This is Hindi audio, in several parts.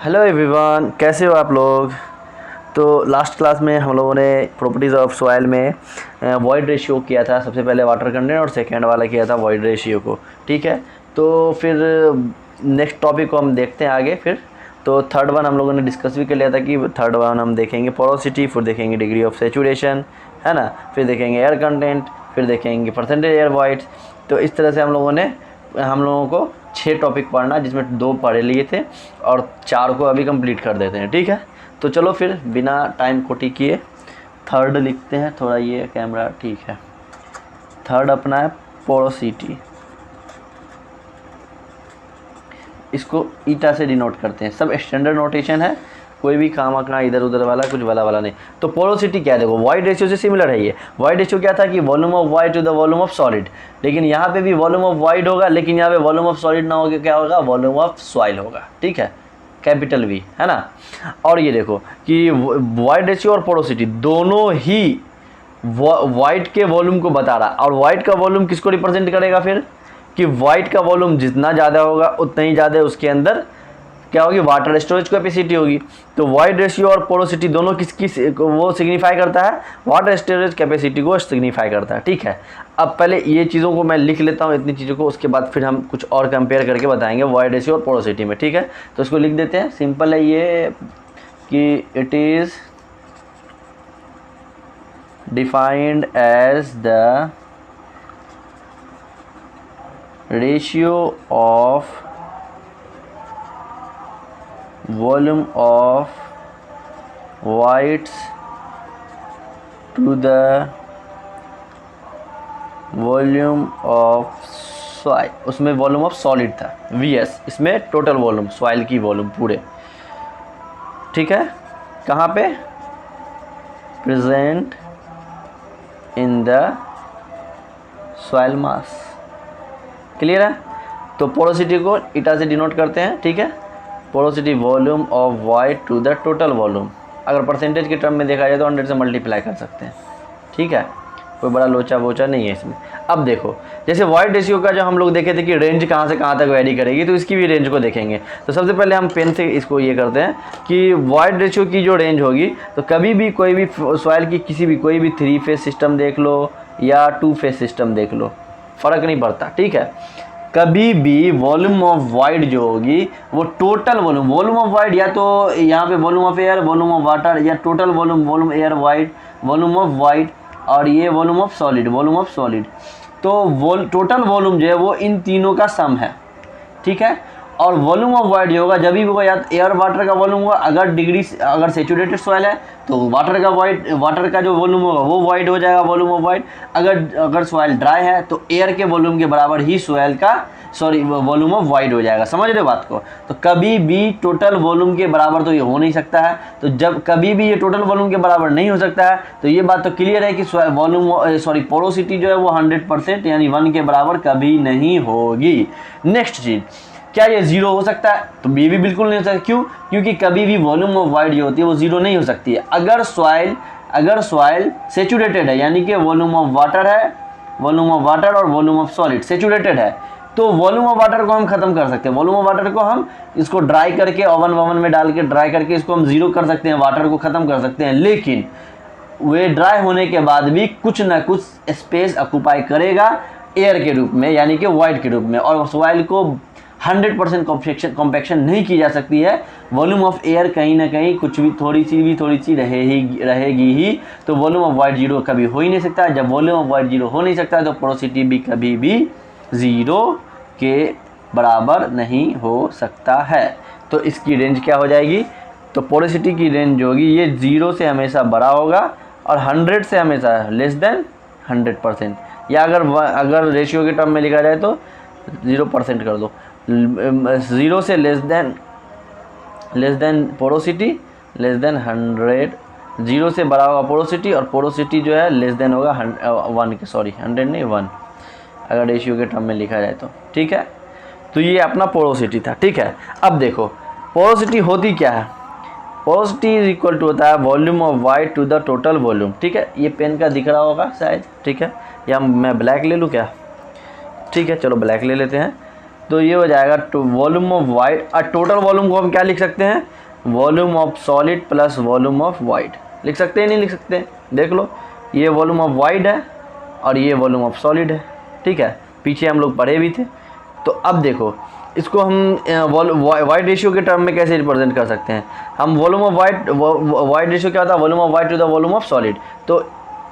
हेलो एवरीवन, कैसे हो आप लोग। तो लास्ट क्लास में हम लोगों ने प्रॉपर्टीज़ ऑफ सॉइल में वॉइड रेशियो किया था। सबसे पहले वाटर कंटेंट और सेकेंड वाला किया था वॉइड रेशियो को। ठीक है, तो फिर नेक्स्ट टॉपिक को हम देखते हैं आगे। फिर तो थर्ड वन हम लोगों ने डिस्कस भी कर लिया था कि थर्ड वन हम देखेंगे पोरोसिटी, फिर देखेंगे डिग्री ऑफ सेचुरेशन, है ना, फिर देखेंगे एयर कंटेंट, फिर देखेंगे परसेंटेज एयर वॉइड। तो इस तरह से हम लोगों को 6 टॉपिक पढ़ना, जिसमें 2 पढ़ लिए थे और 4 को अभी कंप्लीट कर देते हैं। ठीक है, तो चलो फिर बिना टाइम खोटी किए थर्ड लिखते हैं। थोड़ा ये कैमरा ठीक है। थर्ड अपना है पोरोसिटी, इसको ईटा से डिनोट करते हैं। सब स्टैंडर्ड नोटेशन है, कोई भी काम आंकड़ा इधर उधर वाला कुछ वाला नहीं। तो पोरोसिटी क्या है, देखो वॉइड रेशियो से सिमिलर है ये। वॉइड रेशियो क्या था कि volume of void to the volume of solid, लेकिन यहाँ पे भी वॉल्यूम ऑफ वाइड होगा, लेकिन यहाँ पे वॉल्यूम ऑफ सॉलिड ना होगा, क्या होगा, वॉल्यूम ऑफ सॉइल होगा। ठीक है, कैपिटल वी, है ना। और ये देखो कि वॉइड रेशियो और पोरोसिटी दोनों ही वाइड के वॉल्यूम को बता रहा, और वाइड का वॉल्यूम किसको रिप्रेजेंट करेगा फिर, कि वाइड का वॉल्यूम जितना ज़्यादा होगा उतना ही ज़्यादा उसके अंदर क्या होगी, वाटर स्टोरेज कैपेसिटी होगी। तो वाइड रेशियो और पोरोसिटी दोनों किसकी वो सिग्निफाई करता है, वाटर स्टोरेज कैपेसिटी को सिग्निफाई करता है। ठीक है, अब पहले ये चीज़ों को मैं लिख लेता हूँ, इतनी चीज़ों को, उसके बाद फिर हम कुछ और कंपेयर करके बताएंगे वाइड रेशियो और पोरोसिटी में। ठीक है, तो इसको लिख देते हैं। सिंपल है ये कि it is defined as the ratio of volume of whites to the volume of soil। उसमें वॉल्यूम ऑफ सॉलिड था Vs, इसमें टोटल वॉल्यूम सॉइल की वॉल्यूम पूरे। ठीक है, कहाँ पे, present in the soil mass. Clear है। तो पोरोसिटी को ईटा से डिनोट करते हैं। ठीक है, porosity volume of void to the total volume. अगर परसेंटेज के टर्म में देखा जाए तो 100 से मल्टीप्लाई कर सकते हैं। ठीक है, कोई बड़ा लोचा वोचा नहीं है इसमें। अब देखो, जैसे वाइड रेशियो का जो हम लोग देखे थे कि रेंज कहाँ से कहाँ तक वेरी करेगी, तो इसकी भी रेंज को देखेंगे। तो सबसे पहले हम पेन से इसको ये करते हैं कि वाइड रेशियो की जो रेंज होगी, तो कभी भी कोई भी सॉइल की किसी भी कोई भी 3 फेज सिस्टम देख लो या 2 फेज सिस्टम देख लो, फ़र्क नहीं पड़ता। ठीक है, कभी भी वॉल्यूम ऑफ वाइड जो होगी वो टोटल वॉल्यूम ऑफ वाइड, या तो यहाँ पे volume of air, volume of water, या total volume air void, volume of void, और ये वॉल्यूम ऑफ सॉलिड। तो टोटल वॉल्यूम जो है वो इन तीनों का सम है। ठीक है, और वॉल्यूम ऑफ वाइड जो होगा जब भी होगा, या एयर वाटर का वॉल्यूम होगा, अगर सेचुरेटेड सॉइल है तो वाटर का जो वॉल्यूम होगा वो वाइड हो जाएगा, वॉल्यूम ऑफ वाइड। अगर सॉइल ड्राई है तो एयर के वॉल्यूम के बराबर ही सॉइल का वॉल्यूम ऑफ वाइड हो जाएगा। समझ रहे हो बात को। तो कभी भी टोटल वॉल्यूम के बराबर तो ये हो नहीं सकता है। तो जब कभी भी ये टोटल वॉल्यूम के बराबर नहीं हो सकता है, तो ये बात तो क्लियर है कि पोरोसिटी जो है वो 100% यानी 1 के बराबर कभी नहीं होगी। नेक्स्ट चीज़, क्या ये 0 हो सकता है, तो बी भी बिल्कुल नहीं हो सकता। क्यों, क्योंकि कभी भी वॉल्यूम ऑफ वाइड जो होती है वो 0 नहीं हो सकती है। अगर सॉइल सेचुरेटेड है, यानी कि वॉल्यूम ऑफ वाटर और वॉल्यूम ऑफ सॉलिड सेचुरेटेड है, तो वॉल्यूम ऑफ वाटर को हम खत्म कर सकते हैं। वॉल्यूम ऑफ वाटर को हम इसको ड्राई करके ओवन में डाल के ड्राई करके इसको हम 0 कर सकते हैं, वाटर को खत्म कर सकते हैं। लेकिन वे ड्राई होने के बाद भी कुछ ना कुछ स्पेस ऑक्यूपाई करेगा एयर के रूप में, यानी कि वाइड के रूप में, और सॉइल को 100% कॉम्पैक्शन नहीं की जा सकती है। वॉल्यूम ऑफ एयर कहीं ना कहीं कुछ भी थोड़ी सी रहेगी ही। तो वॉल्यूम ऑफ वाइड 0 कभी हो ही नहीं सकता। जब वॉल्यूम ऑफ वाइड 0 हो नहीं सकता है तो पोरोसिटी भी कभी भी 0 के बराबर नहीं हो सकता है। तो इसकी रेंज क्या हो जाएगी, तो पोरोसिटी की रेंज जो होगी ये 0 से हमेशा बड़ा होगा और 100 से हमेशा लेस देन 100%, या अगर रेशियो के टर्म में लिखा जाए तो 0% कर दो। 0 से less than porosity, less than 100। 0 से बड़ा होगा पोरोसिटी, और पोरोसिटी जो है लेस देन होगा 100 नहीं 1, अगर रेशियो के टर्म में लिखा जाए तो। ठीक है, तो ये अपना पोरोसिटी था। ठीक है, अब देखो पोरोसिटी होती क्या है। पोरोसिटी इज इक्वल टू होता है volume of void to the total volume. ठीक है, ये पेन का दिख रहा होगा शायद। ठीक है, या मैं ब्लैक ले लूँ क्या, ठीक है चलो ब्लैक ले लेते हैं। तो ये हो जाएगा वॉल्यूम ऑफ वाइड। और टोटल वॉल्यूम को हम क्या लिख सकते हैं, volume of solid plus volume of wide. लिख सकते हैं नहीं लिख सकते हैं, देख लो, ये वॉल्यूम ऑफ वाइड है और ये वॉल्यूम ऑफ सॉलिड है, ठीक है, पीछे हम लोग पढ़े भी थे। तो अब देखो इसको हम वाइड रेशियो के टर्म में कैसे रिप्रेजेंट कर सकते हैं। हम वॉल्यूम ऑफ वाइड रेशियो क्या होता है, volume of void to the volume of solid. तो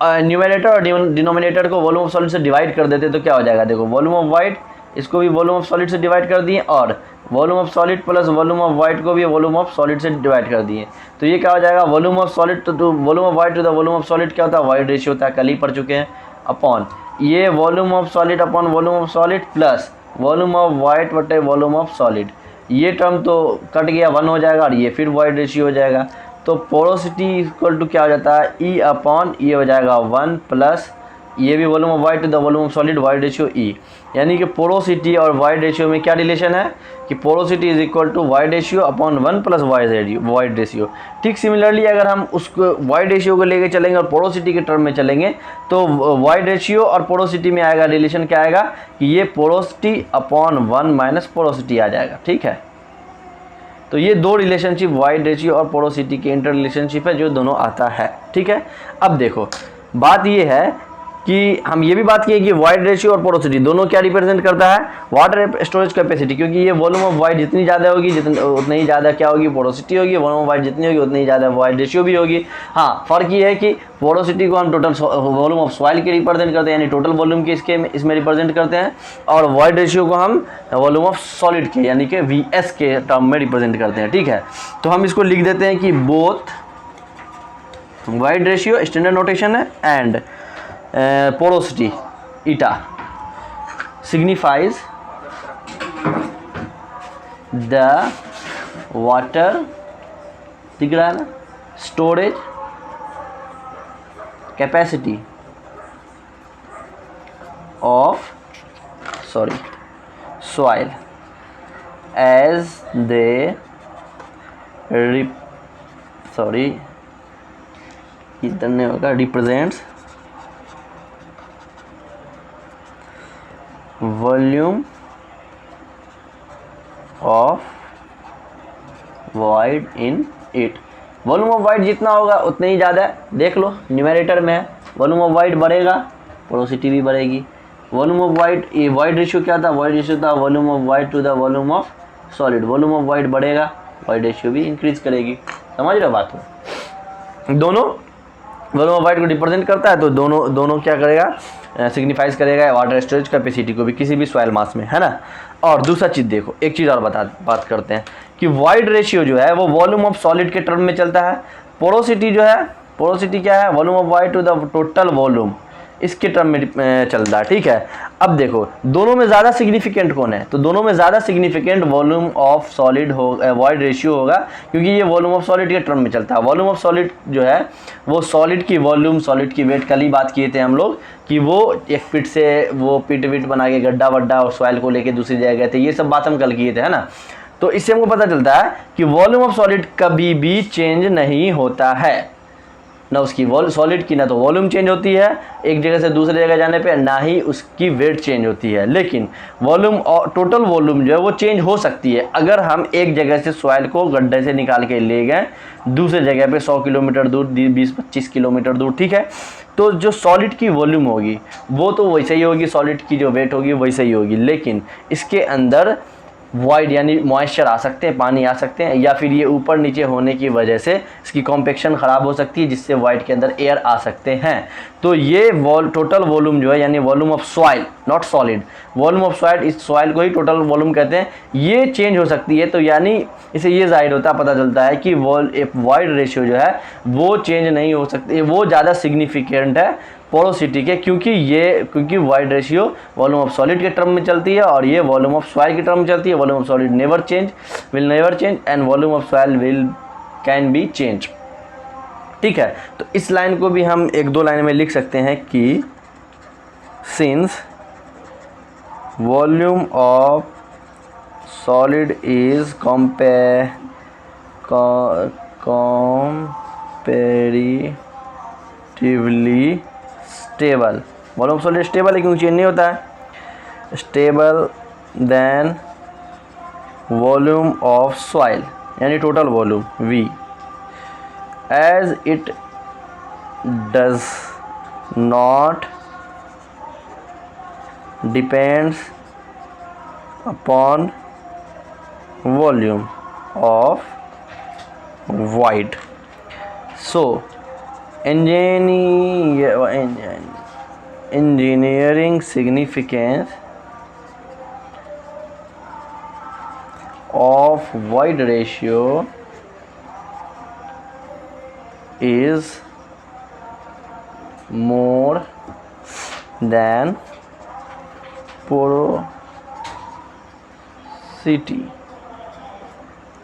न्यूमरेटर और डिनोमिनेटर को वॉल्यूम ऑफ सॉलिड से डिवाइड कर देते तो क्या हो जाएगा, देखो वॉल्यूम ऑफ वाइड, इसको भी वॉल्यूम ऑफ सॉलिड से डिवाइड कर दिए, और volume of solid plus volume of void को भी वॉल्यूम ऑफ सॉलिड से डिवाइड कर दिए। तो ये क्या हो जाएगा, volume of solid to volume of void to the volume of solid क्या होता है, वाइड रेशियो होता है, कल ही पढ़ चुके हैं, अपॉन ये volume of solid upon volume of solid plus volume of wide बटे वॉल्यूम ऑफ सॉलिड। ये टर्म तो कट गया, 1 हो जाएगा, और ये फिर वाइड रेशियो हो जाएगा। तो पोरोसिटी इक्वल टू क्या हो जाता है, ई अपॉन ये हो जाएगा 1 प्लस ये भी volume of void to the volume of solid, void ratio e. यानी कि पोरोसिटी और वाइड रेशियो में क्या रिलेशन है कि porosity is equal to void ratio upon 1 plus void ratio. ठीक सिमिलरली अगर हम उसको वाइड रेशियो को लेके चलेंगे और पोरोसिटी के टर्म में चलेंगे तो वाइड रेशियो और पोरोसिटी में आएगा रिलेशन क्या आएगा कि ये पोरोसिटी अपॉन 1 माइनस पोरोसिटी आ जाएगा, ठीक है। तो ये दो रिलेशनशिप वाइड रेशियो और पोरोसिटी के इंटर रिलेशनशिप है जो दोनों आता है, ठीक है। अब देखो बात ये है कि हम ये भी बात किए कि वाइड रेशियो और पोरोसिटी दोनों क्या रिप्रेजेंट करता है, वाटर स्टोरेज कैपेसिटी, क्योंकि ये वॉल्यूम ऑफ वाइड जितनी ज़्यादा होगी उतनी ही ज़्यादा क्या होगी, पोरोसिटी होगी, वॉल्यूम ऑफ वाइड जितनी होगी उतनी ही ज़्यादा वाइड रेशियो भी होगी। हाँ, फर्क ये है कि पोरोसिटी को हम टोटल वॉल्यूम ऑफ सॉइल के रिप्रेजेंट करते हैं, यानी टोटल वॉल्यूम के इसमें रिप्रेजेंट करते हैं, और वाइड रेशियो को हम वॉल्यूम ऑफ सॉलिड के यानी कि VS के टर्म में रिप्रेजेंट करते हैं, ठीक है। तो हम इसको लिख देते हैं कि both void ratio standard notation है and porosity eta signifies the water, दिख रहा है ना, storage capacity of soil as they इधर नहीं होगा, represents volume of wide in it. Volume of wide जितना होगा उतने ही ज़्यादा है, देख लो न्यूमरेटर में है, वॉल्यूम ऑफ वाइड बढ़ेगा पोरोसिटी भी बढ़ेगी। वॉल्यूम ऑफ वाइड, ये वाइड रेशियो क्या था, वाइड रेशियो था volume of void to the volume of solid. Volume of void बढ़ेगा, वाइड रेशियो भी इंक्रीज करेगी, समझ रहे हो बात को। दोनों वॉल्यूम ऑफ वाइड को रिप्रेजेंट करता है, तो दोनों क्या करेगा, सिग्निफाइज करेगा वाटर स्टोरेज कैपेसिटी को भी किसी भी सॉइल मास में, है ना। और दूसरा चीज़ देखो, एक चीज़ और बात करते हैं कि वाइड रेशियो जो है वो वॉल्यूम ऑफ सॉलिड के टर्म में चलता है। पोरोसिटी जो है, पोरोसिटी क्या है, volume of void to the total volume, इसके टर्म में चलता है, ठीक है। अब देखो दोनों में ज़्यादा सिग्निफिकेंट कौन है, तो दोनों में ज़्यादा significant volume of solid void ratio होगा, क्योंकि ये वॉल्यूम ऑफ सॉलिड के टर्म में चलता है। वॉल्यूम ऑफ सॉलिड जो है वो सॉलिड की वॉल्यूम, सॉलिड की वेट, कल ही बात किए थे हम लोग कि वो एक पिट से वो पिट बना के गड्ढा वड्ढा और सॉइल को लेके दूसरी जगह गए थे, ये सब बात हम कल किए थे, है ना। तो इससे हमको पता चलता है कि वॉल्यूम ऑफ सॉलिड कभी भी चेंज नहीं होता है, ना उसकी सॉलिड की ना तो वॉल्यूम चेंज होती है एक जगह से दूसरी जगह जाने पे, ना ही उसकी वेट चेंज होती है। लेकिन वॉल्यूम और टोटल वॉल्यूम जो है वो चेंज हो सकती है अगर हम एक जगह से सॉइल को गड्ढे से निकाल के ले गए दूसरे जगह पे 100 किलोमीटर दूर, 20-25 किलोमीटर दूर, ठीक है। तो जो सॉलिड की वॉल्यूम होगी वो तो वैसे ही होगी, सॉलिड की जो वेट होगी वैसे ही होगी, लेकिन इसके अंदर वाइड यानी मॉइस्चर आ सकते हैं, पानी आ सकते हैं, या फिर ये ऊपर नीचे होने की वजह से इसकी कॉम्पेक्शन ख़राब हो सकती है जिससे वाइड के अंदर एयर आ सकते हैं। तो ये टोटल वॉल्यूम जो है यानी volume of soil, not solid, volume of soil, इस सॉइल को ही टोटल वॉल्यूम कहते हैं, ये चेंज हो सकती है। तो यानी इसे ये जाहिर होता है, पता चलता है कि वाइड रेशियो जो है वो चेंज नहीं हो सकती, वो ज़्यादा सिग्निफिकेंट है पोरोसिटी के, क्योंकि void ratio volume of solid के टर्म में चलती है और ये वॉल्यूम ऑफ सॉइल के टर्म में चलती है। Volume of solid will never change and volume of soil can be change, ठीक है। तो इस लाइन को भी हम एक दो लाइन में लिख सकते हैं कि since volume of solid is comparatively stable, volume solid stable है क्योंकि चेंज नहीं होता है, stable then volume of soil यानी total volume V, as it does not depends upon volume of void. So engineering significance of void ratio is more than porosity.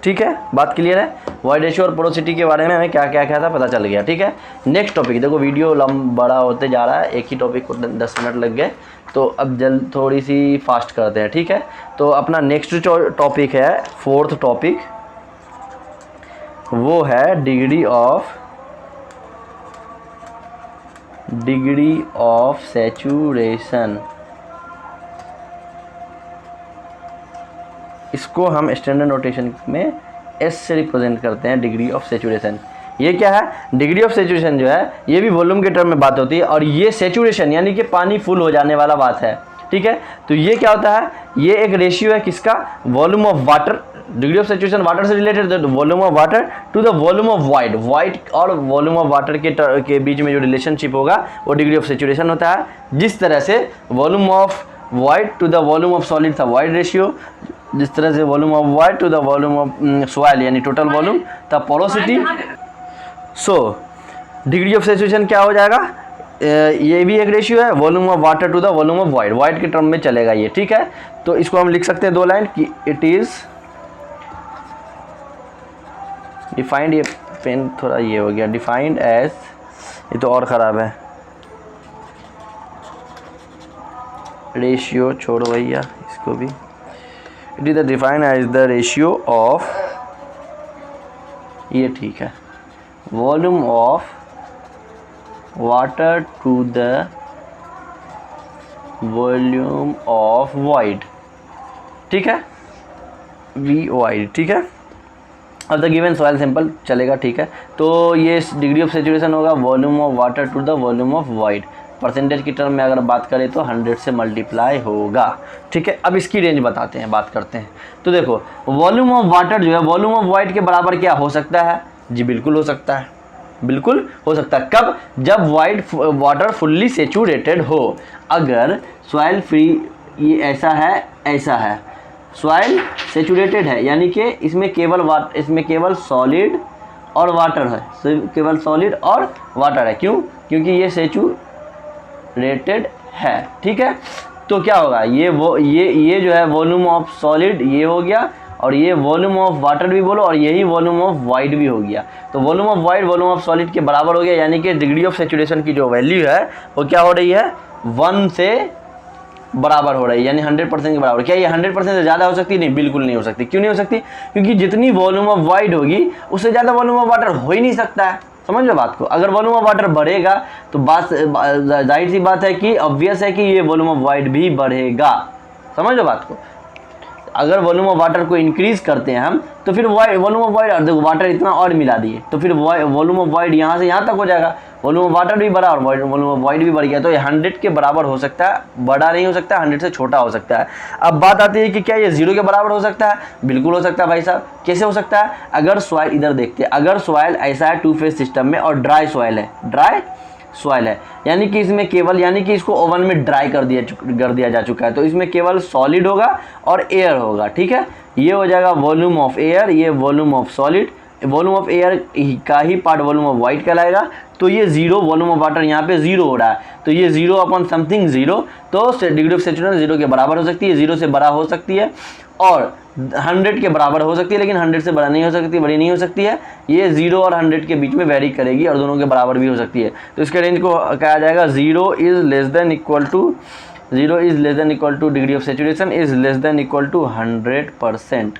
ठीक है, बात क्लियर है। वॉइड रेशियो और पोरोसिटी के बारे में हमें क्या क्या था पता चल गया। ठीक है, नेक्स्ट टॉपिक, देखो वीडियो बड़ा होते जा रहा है, एक ही टॉपिक को 10 मिनट लग गए, तो अब जल्द थोड़ी सी फास्ट करते हैं। ठीक है, तो अपना नेक्स्ट टॉपिक है, फोर्थ टॉपिक, वो है डिग्री ऑफ सैचुरेशन। इसको हम स्टैंडर्ड नोटेशन में S से रिप्रेजेंट करते हैं, डिग्री ऑफ सैचुरेशन। ये क्या है, डिग्री ऑफ सैचुरेशन जो है ये भी वॉल्यूम के टर्म में बात होती है, और ये सैचुरेशन यानी कि पानी फुल हो जाने वाला बात है। ठीक है, तो ये क्या होता है, ये एक रेशियो है किसका, volume of water, degree of saturation water से related, volume of water to the volume of void और वॉल्यूम ऑफ वाटर के बीच में जो रिलेशनशिप होगा वो डिग्री ऑफ सैचुरेशन होता है। जिस तरह से volume of void to the volume of solid था वाइड रेशियो, जिस तरह से volume of void to the volume of soil यानी टोटल वॉल्यूम था porosity. So degree of saturation क्या हो जाएगा, ये भी एक रेशियो है, volume of water to the volume of void के टर्म में चलेगा ये। ठीक है, तो इसको हम लिख सकते हैं 2 लाइन कि इट इज डिफाइंड, ये पेन थोड़ा ये हो गया, डिफाइंड एज, ये तो और ख़राब है, रेशियो छोड़ो भैया इसको भी, it is defined as the ratio of, ये ठीक है, volume of water to the volume of void. ठीक है, VOID। ठीक है, अब द गिवन सॉइल सैंपल चलेगा। ठीक है, तो ये डिग्री ऑफ सैचुरेशन होगा volume of water to the volume of void, percentage की टर्म में अगर बात करें तो 100 से मल्टीप्लाई होगा। ठीक है, अब इसकी रेंज बताते हैं, बात करते हैं। तो देखो वॉल्यूम ऑफ वाटर जो है वॉल्यूम ऑफ वाइड के बराबर क्या हो सकता है, जी बिल्कुल हो सकता है, बिल्कुल हो सकता है। कब, जब वाटर फुल्ली सेचुरेटेड हो। अगर सॉइल फ्री, ये ऐसा है, सॉइल सेचुरेटेड है यानी कि इसमें केवल सॉलिड और वाटर है, केवल सॉलिड और वाटर है। क्यों, क्योंकि ये सेचुरेटेड है। ठीक है, तो क्या होगा, ये जो है वॉल्यूम ऑफ सॉलिड ये हो गया, और ये वॉल्यूम ऑफ वाटर भी बोलो, और यही वॉल्यूम ऑफ वाइड भी हो गया। तो volume of wide volume of solid के बराबर हो गया, यानी कि डिग्री ऑफ सैचुरेशन की जो वैल्यू है वो क्या हो रही है, 1 से बराबर हो रही है, यानी 100% के बराबर। क्या ये 100% से ज़्यादा हो सकती है, नहीं, बिल्कुल नहीं हो सकती। क्यों नहीं हो सकती, क्योंकि जितनी वॉल्यूम ऑफ वाइड होगी उससे ज़्यादा वॉल्यूम ऑफ वाटर हो ही नहीं सकता है। समझ लो बात को, अगर वॉल्यूम ऑफ वाटर बढ़ेगा तो बात जाहिर सी बात है कि ऑब्वियस है कि ये वॉल्यूम ऑफ वाइड भी बढ़ेगा। समझ लो बात को, अगर वॉल्यूम ऑफ वाटर को इंक्रीज करते हैं हम तो फिर वॉल्यूम ऑफ वाइड, देखो वाटर इतना और मिला दिए तो फिर वॉल्यूम ऑफ वाइड यहाँ से यहाँ तक हो जाएगा, वॉल्यूम ऑफ वाटर भी बढ़ा और वॉल्यूम ऑफ वाइड भी बढ़ गया। तो ये 100 के बराबर हो सकता है, बड़ा नहीं हो सकता, 100 से छोटा हो सकता है। अब बात आती है कि क्या ये 0 के बराबर हो सकता है, बिल्कुल हो सकता है भाई साहब। कैसे हो सकता है, अगर सॉइल, इधर देखते हैं, अगर सॉइल ऐसा है 2 फेज सिस्टम में और ड्राई सॉइल है, यानी कि इसमें केवल, यानी कि इसको ओवन में ड्राई कर दिया जा चुका है, तो इसमें केवल सॉलिड होगा और एयर होगा। ठीक है, ये हो जाएगा वॉल्यूम ऑफ एयर, ये volume of solid, volume of air का ही पार्ट वॉल्यूम ऑफ वाइड कहलाएगा। तो ये 0, वॉल्यूम ऑफ वाटर यहाँ पे 0 हो रहा है, तो ये 0 अपॉन समथिंग 0, तो डिग्री ऑफ सैचुरेशन 0 के बराबर हो सकती है, 0 से बड़ा हो सकती है और 100 के बराबर हो सकती है, लेकिन 100 से बड़ा नहीं हो सकती, बड़ी नहीं हो सकती है। ये 0 और 100 के बीच में वेरी करेगी और दोनों के बराबर भी हो सकती है। तो इसके रेंज को कहा जाएगा 0 is less than equal to degree of saturation is less than equal to 100%।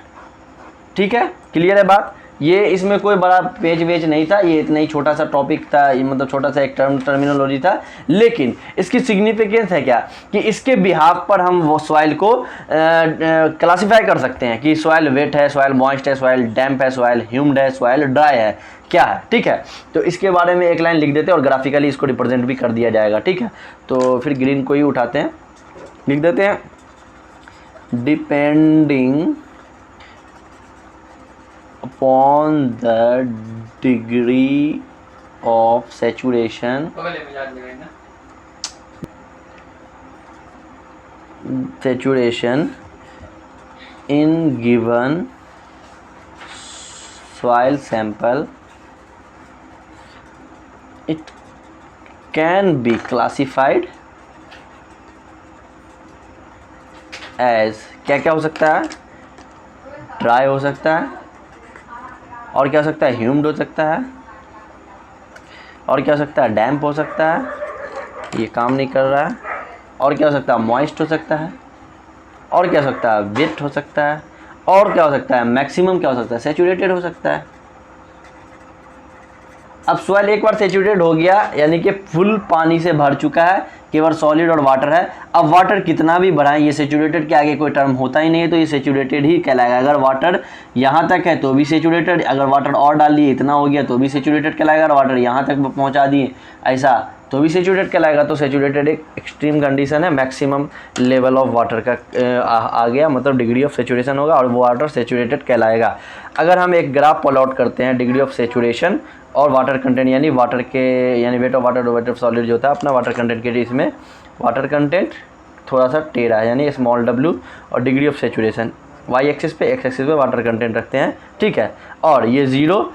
ठीक है, क्लियर है बात। ये इसमें कोई बड़ा पेज वेज नहीं था, ये इतना ही छोटा सा टॉपिक था, मतलब छोटा सा एक टर्मिनोलॉजी था, लेकिन इसकी सिग्निफिकेंस है क्या कि इसके बिहाफ पर हम वो सॉइल को क्लासीफाई कर सकते हैं कि सॉइल वेट है, सॉइल मॉइस्ट है, सॉइल डैम्प है, सॉइल ह्यूम्ड है, सॉइल ड्राई है, क्या है, ठीक है। तो इसके बारे में एक लाइन लिख देते हैं और ग्राफिकली इसको रिप्रेजेंट भी कर दिया जाएगा, ठीक है। तो फिर ग्रीन को ही उठाते हैं, लिख देते हैं depending upon the degree of saturation in given soil sample, it can be classified as, क्या क्या हो सकता है, ड्राई हो सकता है, और क्या हो सकता है, ह्यूम्ड हो सकता है, और क्या हो सकता है, डैम्प हो सकता है, ये काम नहीं कर रहा है, और क्या हो सकता है, मॉइस्ट हो सकता है, और क्या हो सकता है, वेट हो सकता है, और क्या हो सकता है, मैक्सिमम क्या हो सकता है, सैचुरेटेड हो सकता है। अब सॉइल एक बार सैचुरेटेड हो गया यानी कि फुल पानी से भर चुका है, केवल सॉलिड और वाटर है। अब वाटर कितना भी बढ़ाएं, ये सैचुरेटेड के आगे कोई टर्म होता ही नहीं है, तो ये सैचुरेटेड ही कहलाएगा। अगर वाटर यहाँ तक है तो भी सैचुरेटेड, अगर वाटर और डाल दिए इतना हो गया तो भी सैचुरेटेड कहलाएगा, और वाटर यहाँ तक पहुँचा दिए ऐसा तो भी सैचुरेटेड कहलाएगा। तो सैचुरेटेड एक एक्सट्रीम कंडीशन है, मैक्सिमम लेवल ऑफ वाटर का आ गया, मतलब डिग्री ऑफ सैचुरेशन होगा और वो वाटर सैचुरेटेड कहलाएगा। अगर हम एक ग्राफ प्लॉट करते हैं डिग्री ऑफ सैचुरेशन और वाटर कंटेंट, यानी वाटर के, यानी wait of water, wait of solid जो होता है अपना वाटर कंटेंट के लिए, इसमें वाटर कंटेंट थोड़ा सा टेढ़ा है यानी स्मॉल w, और degree of saturation y axis पे, x एक्सिस पे वाटर कंटेंट रखते हैं, ठीक है। और ये 0,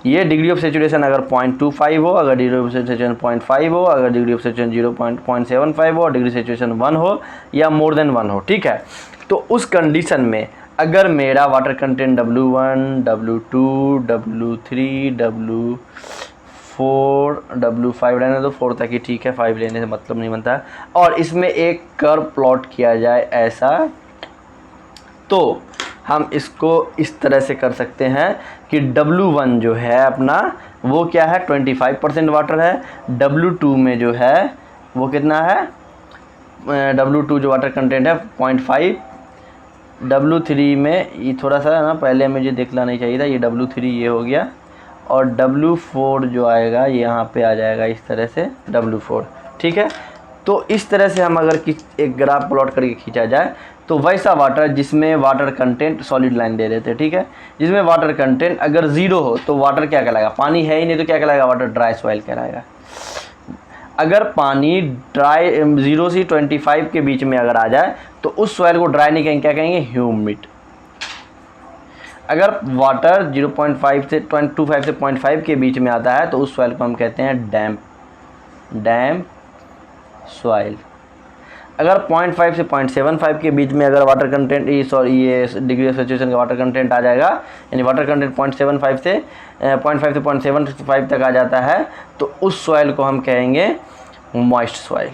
ये डिग्री ऑफ सैचुरेशन अगर 0.25 हो, अगर डिग्री ऑफ सैचुरेशन 0.5 हो, अगर डिग्री ऑफ सैचुरेशन 0.75 हो, डिग्री सैचुरेशन 1 हो या मोर देन 1 हो, ठीक है। तो उस कंडीशन में अगर मेरा water content W1, W2, W3, W4, W5 रहने दो, 4 तक ही ठीक है, 5 लेने से मतलब नहीं बनता, और इसमें एक कर्व प्लॉट किया जाए ऐसा, तो हम इसको इस तरह से कर सकते हैं कि W1 जो है अपना वो क्या है, 25% वाटर है, W2 में जो है वो कितना है, W2 जो वाटर कंटेंट है 0.5, W3 में ये थोड़ा सा है ना, पहले मुझे देखना नहीं चाहिए था, ये W3 ये हो गया, और W4 जो आएगा ये यहाँ पे आ जाएगा इस तरह से W4, ठीक है। तो इस तरह से हम अगर एक ग्राफ प्लॉट करके खींचा जाए तो वैसा वाटर जिसमें वाटर कंटेंट, सॉलिड लाइन दे देते हैं, ठीक है, जिसमें वाटर कंटेंट अगर 0 हो तो वाटर क्या कहलाएगा, पानी है ही नहीं तो क्या कहलाएगा, वाटर ड्राई सॉइल कहलाएगा। अगर पानी ड्राई 0 से 25 के बीच में अगर आ जाए तो उस सॉइल को ड्राई नहीं कहेंगे, क्या कहेंगे, ह्यूमिड। अगर वाटर 0.5 से 0.25 से 0.5 के बीच में आता है तो उस सॉइल को हम कहते हैं डैम्प सॉइल। अगर 0.5 से 0.75 के बीच में अगर वाटर कंटेंट ये डिग्री ऑफ सैचुरेशन का वाटर कंटेंट आ जाएगा, यानी वाटर कंटेंट 0.75 से 0.5 से 0.75 तक आ जाता है तो उस सॉइल को हम कहेंगे मॉइस्ट सॉइल।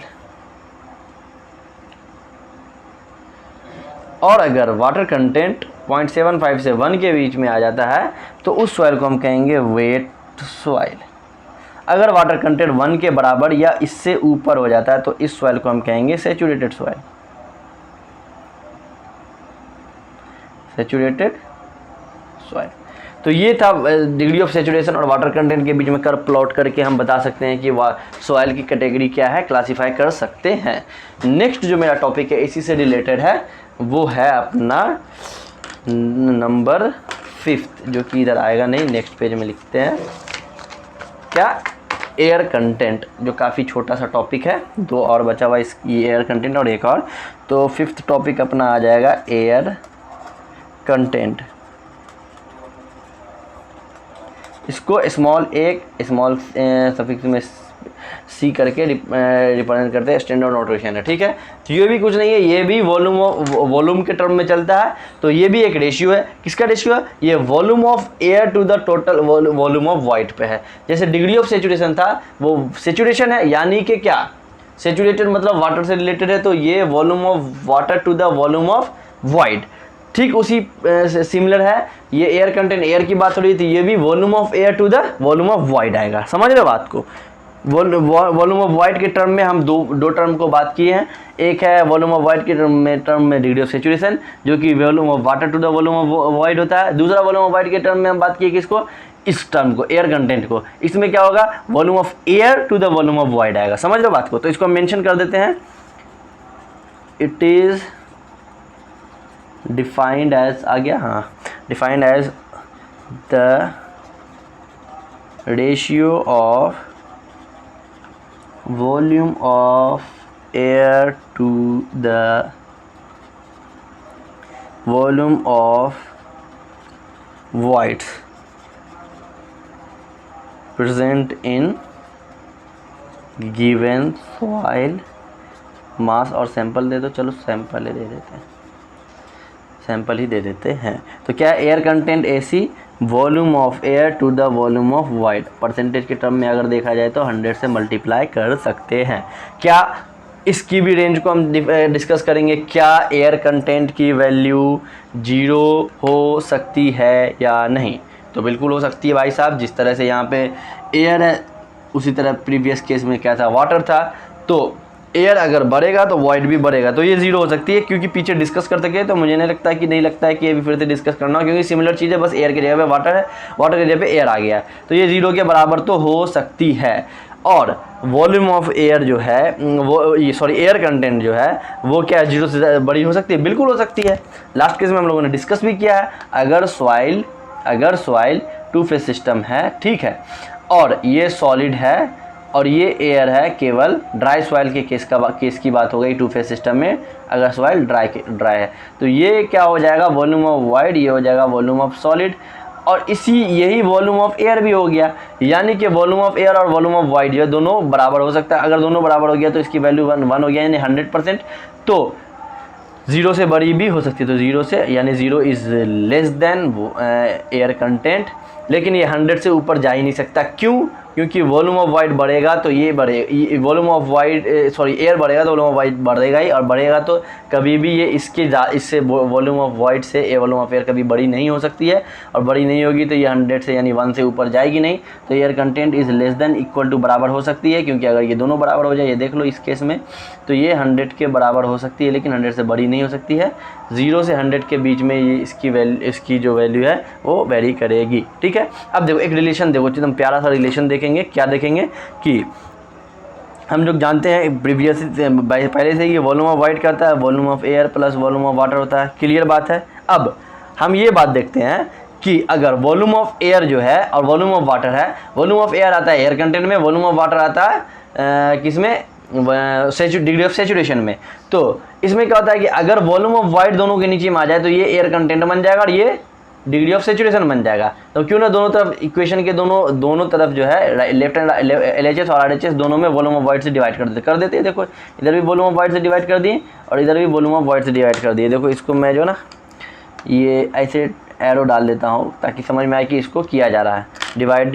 और अगर वाटर कंटेंट 0.75 से 1 के बीच में आ जाता है तो उस सॉइल को हम कहेंगे वेट सॉइल। अगर वाटर कंटेंट 1 के बराबर या इससे ऊपर हो जाता है तो इस सॉइल को हम कहेंगे सैचुरेटेड सॉइल। तो ये था डिग्री ऑफ सैचुरेशन और वाटर कंटेंट के बीच में कर्व प्लॉट करके हम बता सकते हैं कि सॉइल की कैटेगरी क्या है, क्लासीफाई कर सकते हैं। नेक्स्ट जो मेरा टॉपिक है इसी से रिलेटेड है, वो है अपना नंबर 5, जो कि इधर आएगा नहीं, नेक्स्ट पेज में लिखते हैं क्या, एयर कंटेंट, जो काफ़ी छोटा सा टॉपिक है, 2 और बचा हुआ इसकी, एयर कंटेंट और एक और। तो 5th टॉपिक अपना आ जाएगा एयर कंटेंट। इसको स्मॉल सफिक्स में सी करके रिप्रेजेंट करते हैं, स्टैंडर्ड नोटेशन है, ठीक है। तो ये भी कुछ नहीं है, ये भी वॉल्यूम के टर्म में चलता है, तो ये भी एक रेशियो है। किसका रेशियो है, ये volume of air to the total volume of void पे है। जैसे डिग्री ऑफ सैचुरेशन था, वो सैचुरेशन है यानी कि क्या, सैचुरेटेड मतलब वाटर से रिलेटेड है, तो ये volume of water to the volume of void, ठीक उसी सिमिलर है, ये एयर कंटेंट, एयर की बात हो रही थी, ये भी volume of air to the volume of void आएगा। समझ रहे हो बात को? वॉल्यूम ऑफ वॉइड के टर्म में हम दो टर्म को बात किए हैं। एक है वॉल्यूम ऑफ वॉइड के टर्म में डिग्री ऑफ सेचुरेशन, जो कि volume of water to the volume of void होता है। दूसरा वॉल्यूम ऑफ वॉइड के टर्म में हम बात किए किसको? इस टर्म को, एयर कंटेंट को। इसमें क्या होगा? Volume of air to the volume of void आएगा। समझ रहे हो बात को? तो इसको हम मेंशन कर देते हैं। इट इज डिफाइंड एज, आ गया, हाँ, defined as the ratio of volume of air to the volume of voids present in given soil mass और सैंपल दे दो। चलो सैंपल ही दे देते हैं, सैंपल ही दे देते हैं। तो क्या है? Air content AC, volume of air to the volume of void. Percentage के टर्म में अगर देखा जाए तो 100 से मल्टीप्लाई कर सकते हैं। क्या इसकी भी रेंज को हम डिस्कस करेंगे? क्या एयर कंटेंट की वैल्यू 0 हो सकती है या नहीं? तो बिल्कुल हो सकती है भाई साहब। जिस तरह से यहाँ पे एयर है, उसी तरह प्रीवियस केस में क्या था? वाटर था। तो एयर अगर बढ़ेगा तो वॉइड भी बढ़ेगा, तो ये 0 हो सकती है। क्योंकि पीछे डिस्कस कर सके तो मुझे नहीं लगता है कि ये भी फिर से डिस्कस करना हो, क्योंकि सिमिलर चीज़ें, बस एयर की जगह पे वाटर है, वाटर की जगह पे एयर आ गया, तो ये 0 के बराबर तो हो सकती है। और वॉल्यूम ऑफ एयर जो है वो, एयर कंटेंट जो है वो क्या 0 से बड़ी हो सकती है? बिल्कुल हो सकती है। लास्ट केस में हम लोगों ने डिस्कस भी किया है। अगर सॉइल टू फेज सिस्टम है, ठीक है, और ये सॉलिड है और ये एयर है, केवल ड्राई सॉइल के केस की बात हो गई टू फेज सिस्टम में। अगर सॉइल ड्राई है तो ये क्या हो जाएगा? वॉल्यूम ऑफ वॉइड, ये हो जाएगा वॉल्यूम ऑफ सॉलिड, और यही वॉल्यूम ऑफ एयर भी हो गया। यानी कि वॉल्यूम ऑफ एयर और वॉल्यूम ऑफ वॉइड जो है दोनों बराबर हो सकता है। अगर दोनों बराबर हो गया तो इसकी वैल्यू 1 हो गया, यानी 100%। तो 0 से बड़ी भी हो सकती है, तो 0 से, यानी 0 is less then air content. लेकिन ये 100 से ऊपर जा ही नहीं सकता। क्यों? क्योंकि वॉल्यूम ऑफ वाइड बढ़ेगा तो ये बढ़ेगा, वॉल्यूम ऑफ वाइड एयर बढ़ेगा तो वॉल्यूम ऑफ वाइड बढ़ेगा ही, और बढ़ेगा तो कभी भी ये इससे वॉल्यूम ऑफ वाइड से वॉल्यूम ऑफ एयर कभी बड़ी नहीं हो सकती है, और बड़ी नहीं होगी तो ये 100 से यानी 1 से ऊपर जाएगी नहीं। तो air content is less than equal to बराबर हो सकती है, क्योंकि अगर ये दोनों बराबर हो जाए, ये देख लो इस केस में, तो ये 100 के बराबर हो सकती है, लेकिन 100 से बड़ी नहीं हो सकती है। 0 से 100 के बीच में ये इसकी जो वैल्यू है वो वेरी करेगी। ठीक है, अब देखो एक रिलेशन देखो, एकदम प्यारा सा रिलेशन देखेंगे। क्या देखेंगे कि हम लोग जानते हैं प्रीवियस पहले से ये वॉल्यूम ऑफ वाइड करता है, volume of air plus volume of water होता है। क्लियर बात है। अब हम ये बात देखते हैं कि अगर वॉल्यूम ऑफ एयर जो है और वॉल्यूम ऑफ वाटर है, वॉल्यूम ऑफ एयर आता है एयर कंटेंट में, वॉल्यूम ऑफ वाटर आता है किसमें? डिग्री ऑफ सेचुरेशन में। तो इसमें क्या होता है कि अगर वॉल्यूम ऑफ वाइड दोनों के नीचे में आ जाए तो ये एयर कंटेंट बन जाएगा और ये डिग्री ऑफ सेचुरेशन बन जाएगा। तो क्यों ना दोनों तरफ इक्वेशन के दोनों तरफ जो है लेफ्ट हैंड LHS और RHS दोनों में वॉल्यूम ऑफ वाइड से डिवाइड कर देते हैं। देखो इधर भी वॉल्यूम ऑफ वाइड से डिवाइड कर दिए और इधर भी वॉल्यूम ऑफ वाइड से डिवाइड कर दिए। देखो इसको मैं जो ना ये ऐसे एरो डाल देता हूँ ताकि समझ में आए कि इसको किया जा रहा है, डिवाइड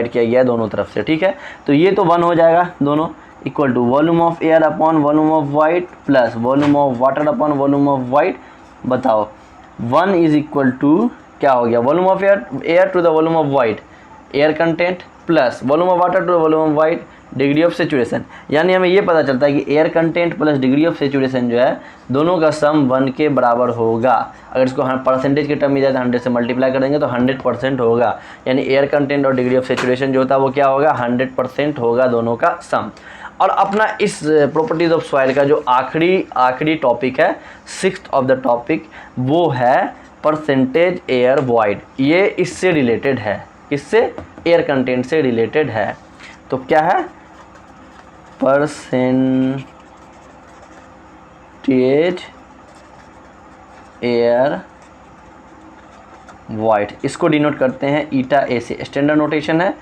किया गया है दोनों तरफ से। ठीक है, तो ये तो 1 हो जाएगा, दोनों equal to volume of air upon volume of void plus volume of water upon volume of void. बताओ 1 इज इक्वल टू क्या हो गया? Volume of air to the volume of void, air content plus volume of water to the volume of void, degree of saturation. यानी हमें ये पता चलता है कि air content plus degree of saturation जो है दोनों का सम 1 के बराबर होगा। अगर इसको परसेंटेज के टर्म में जाए तो 100 से मल्टीप्लाई करेंगे तो 100% होगा। यानी एयर कंटेंट और डिग्री ऑफ सेचुरेशन जो होता है वो क्या होगा? 100% होगा दोनों का सम। और अपना इस प्रॉपर्टीज ऑफ सॉइल का जो आखिरी टॉपिक है, 6th ऑफ द टॉपिक, वो है परसेंटेज एयर वॉइड। ये इससे रिलेटेड है, इससे एयर कंटेंट से रिलेटेड है। तो क्या है? परसेंटेज एयर वॉइड, इसको डिनोट करते हैं ईटा ए से। स्टैंडर्ड नोटेशन है,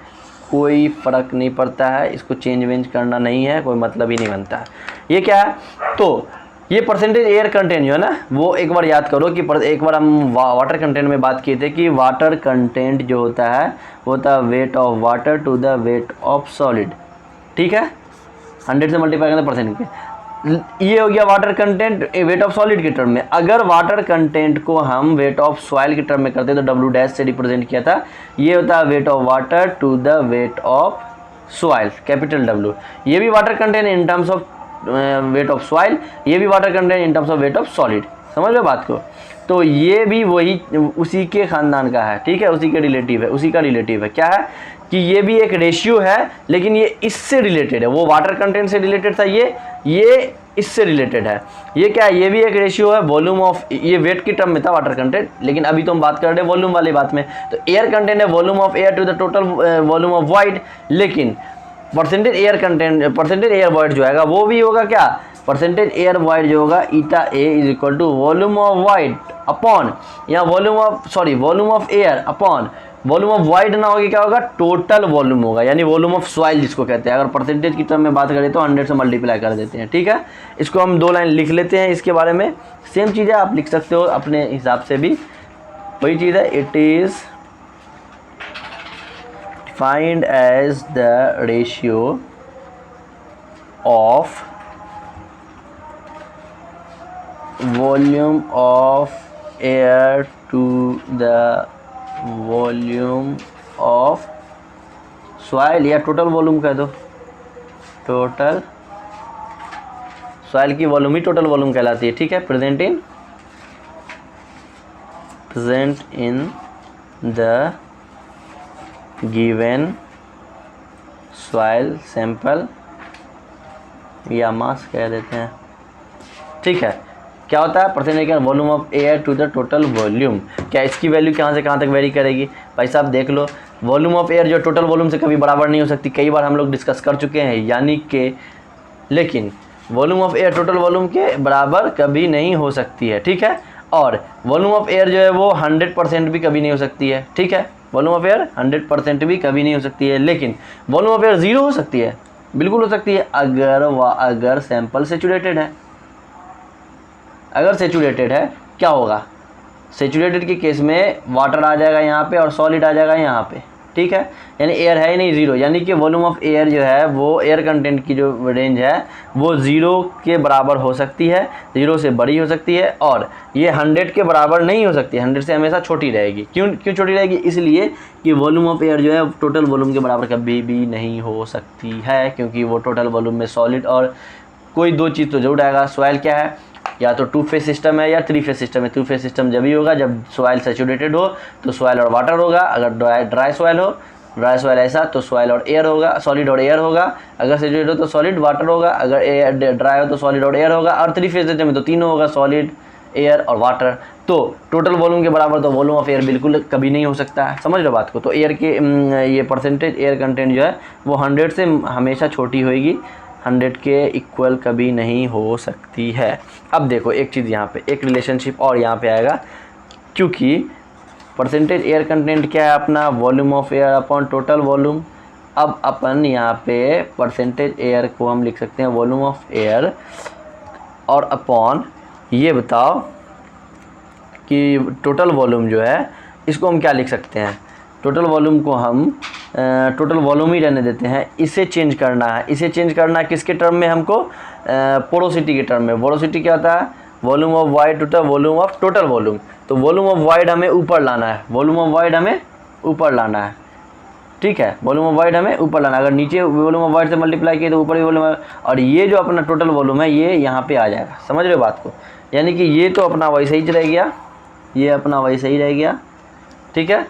कोई फ़र्क नहीं पड़ता है, इसको चेंज करना नहीं है, कोई मतलब ही नहीं बनता है। ये क्या है? तो ये परसेंटेज एयर कंटेंट जो है ना, वो एक बार याद करो कि एक बार हम वाटर कंटेंट में बात किए थे कि वाटर कंटेंट जो होता है वो होता है weight of water to the weight of solid. ठीक है, 100 से मल्टीप्लाई करते परसेंट के। ये हो गया water content wait of solid के टर्म में। अगर वाटर कंटेंट को हम वेट ऑफ सॉइल के टर्म में करते तो डब्ल्यू डैश से रिप्रेजेंट किया था, ये होता है weight of water to the weight of soil, capital W. ये भी water content in terms of weight of soil, ये भी water content in terms of weight of solid. समझ लो बात को। तो ये भी वही उसी के खानदान का है, ठीक है, उसी के रिलेटिव है, उसी का रिलेटिव है। क्या है कि ये भी एक रेशियो है, लेकिन ये इससे रिलेटेड है। वो वाटर कंटेंट से रिलेटेड था, ये इससे रिलेटेड है। ये क्या है, ये भी एक रेशियो है वॉल्यूम ऑफ, ये वेट की टर्म में था वाटर कंटेंट, लेकिन अभी तो हम बात कर रहे हैं वॉल्यूम वाली बात में। तो एयर कंटेंट है volume of air to the total volume of void, लेकिन percentage air content, percentage air void जो आएगा वो भी होगा क्या, परसेंटेज एयर वॉइड जो होगा eta a is equal to volume of void upon, या volume of air upon volume of void ना होगी, क्या होगा, टोटल वॉल्यूम होगा, यानी वॉल्यूम ऑफ सॉइल जिसको कहते हैं। अगर परसेंटेज की टर्म में बात करें तो 100 से मल्टीप्लाई कर देते हैं, ठीक है। इसको हम 2 लाइन लिख लेते हैं इसके बारे में। सेम चीज़ है, आप लिख सकते हो अपने हिसाब से भी, वही चीज़ है। It is defined as the ratio of volume of air to the volume of soil, या टोटल वॉल्यूम कह दो, टोटल सॉइल की वॉल्यूम ही टोटल वॉल्यूम कहलाती है, ठीक है। Present in the given soil sample या मास कह देते हैं, ठीक है। क्या होता है, percentage volume of air to the total volume. क्या इसकी वैल्यू कहाँ से कहाँ तक वेरी करेगी, भाई साहब देख लो। वॉल्यूम ऑफ एयर जो टोटल वॉल्यूम से कभी बराबर नहीं हो सकती, कई बार हम लोग डिस्कस कर चुके हैं, यानी कि, लेकिन volume of air total volume के बराबर कभी नहीं हो सकती है, ठीक है। और वॉल्यूम ऑफ एयर जो है वो 100% भी कभी नहीं हो सकती है, ठीक है। वॉल्यूम ऑफ एयर 100% भी कभी नहीं हो सकती है, लेकिन वॉल्यूम ऑफ एयर 0 हो सकती है, बिल्कुल हो सकती है, अगर सैंपल सेचुरेटेड है। अगर सेचुरेटेड है क्या होगा, सेचुरेटेड के केस में वाटर आ जाएगा यहाँ पे और सॉलिड आ जाएगा यहाँ पे, ठीक है। यानी एयर है ही नहीं, 0, यानी कि वॉल्यूम ऑफ एयर जो है वो एयर कंटेंट की जो रेंज है वो 0 के बराबर हो सकती है, 0 से बड़ी हो सकती है, और ये 100 के बराबर नहीं हो सकती, 100 से हमेशा छोटी रहेगी। क्यों छोटी रहेगी, इसलिए कि वॉल्यूम ऑफ एयर जो है टोटल वॉल्यूम के बराबर कभी भी नहीं हो सकती है, क्योंकि वो टोटल वॉल्यूम में सॉलिड और कोई 2 चीज़ तो जरूर आएगा। सॉइल क्या है, या तो 2 फेज सिस्टम है या 3 फेज सिस्टम है। 2 फेज सिस्टम जब ही होगा जब सॉइल सैचुरेटेड हो, तो सॉइल और वाटर होगा। अगर ड्राई सॉइल हो, ड्राई सॉइल ऐसा, तो सॉइल और एयर होगा, सॉलिड और एयर होगा। अगर सैचुरेटेड हो तो सॉलिड वाटर होगा, अगर एयर ड्राई हो तो सॉलिड और एयर होगा। और 3 फेज सिस्टम में तो तीनों होगा, सॉलिड, एयर और वाटर। तो टोटल वॉल्यूम के बराबर तो वॉल्यूम ऑफ एयर बिल्कुल कभी नहीं हो सकता है, समझ लो बात को। तो एयर के ये परसेंटेज एयर कंटेंट जो है वो 100 से हमेशा छोटी होएगी, 100 के इक्वल कभी नहीं हो सकती है। अब देखो एक चीज़ यहाँ पे, एक रिलेशनशिप और यहाँ पे आएगा, क्योंकि परसेंटेज एयर कंटेंट क्या है अपना, volume of air upon total volume. अब अपन यहाँ पे परसेंटेज एयर को हम लिख सकते हैं वॉल्यूम ऑफ एयर, और अपॉन ये बताओ कि टोटल वॉल्यूम जो है इसको हम क्या लिख सकते हैं, टोटल वॉल्यूम को हम टोटल वॉल्यूम ही रहने देते हैं। इसे चेंज करना है, इसे चेंज करना है किसके टर्म में हमको, पोरोसिटी के टर्म में। पोरोसिटी क्या होता है, volume of void to the volume of total volume. तो वॉल्यूम ऑफ वाइड हमें ऊपर लाना है, वॉल्यूम ऑफ वाइड हमें ऊपर लाना है, ठीक है। वॉल्यूम ऑफ वाइड हमें ऊपर लाना है, अगर नीचे वॉल्यूम ऑफ वाइड से मल्टीप्लाई किए तो ऊपर ही वॉल्यूम, और ये जो अपना टोटल वॉल्यूम है ये यहाँ पे आ जाएगा, समझ रहे हो बात को। यानी कि ये तो अपना वैसे ही रह गया, ये अपना वैसे ही रह गया, ठीक है,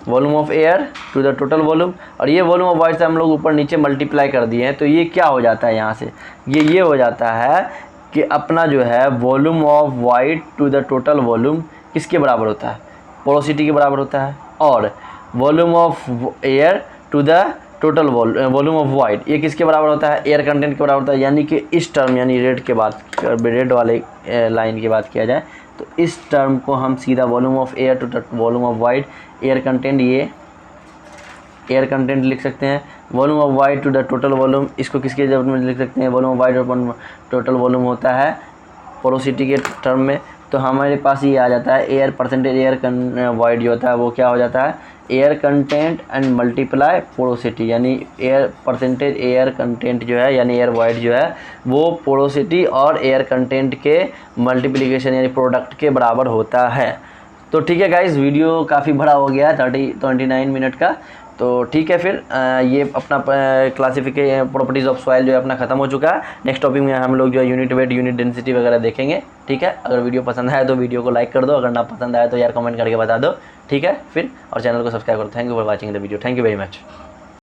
volume of air to the total volume, और ये वॉल्यूम ऑफ वाइड से हम लोग ऊपर नीचे मल्टीप्लाई कर दिए हैं। तो ये क्या हो जाता है यहाँ से, ये हो जाता है कि अपना जो है volume of void to the total volume किसके बराबर होता है, पोरोसिटी के बराबर होता है। और volume of air to the total volume of void ये किसके बराबर होता है, एयर कंटेंट के बराबर होता है। यानी कि इस टर्म, यानी रेड के बाद, रेड वाले लाइन की बात किया जाए तो इस टर्म को हम सीधा volume of air to volume of void, air content, ये एयर कंटेंट लिख सकते हैं, volume of void to the total volume, इसको किसके जब में लिख सकते हैं, वॉल्यूम ऑफ वाइड और टोटल वॉल्यूम होता है पोरोसिटी के टर्म में। तो हमारे पास ये आ जाता है एयर, परसेंटेज एयर वाइड जो होता है वो क्या हो जाता है, air content and multiply porosity, यानी एयर परसेंटेज एयर कंटेंट जो है यानी एयर वॉइड जो है वो पोरोसिटी और एयर कंटेंट के मल्टीप्लिकेशन यानी प्रोडक्ट के बराबर होता है। तो ठीक है गाइस, वीडियो काफ़ी बड़ा हो गया 29 मिनट का। तो ठीक है, फिर ये अपना क्लासिफिकेशन प्रॉपर्टीज़ ऑफ सॉइल जो है अपना ख़त्म हो चुका है। नेक्स्ट टॉपिक में हम लोग जो है यूनिट वेट, यूनिट डेंसिटी वगैरह देखेंगे। ठीक है, अगर वीडियो पसंद आया तो वीडियो को लाइक कर दो, अगर ना पसंद आया तो यार कमेंट करके बता दो। ठीक है फिर, और चैनल को सब्सक्राइब करो। Thank you for watching the video, thank you very much.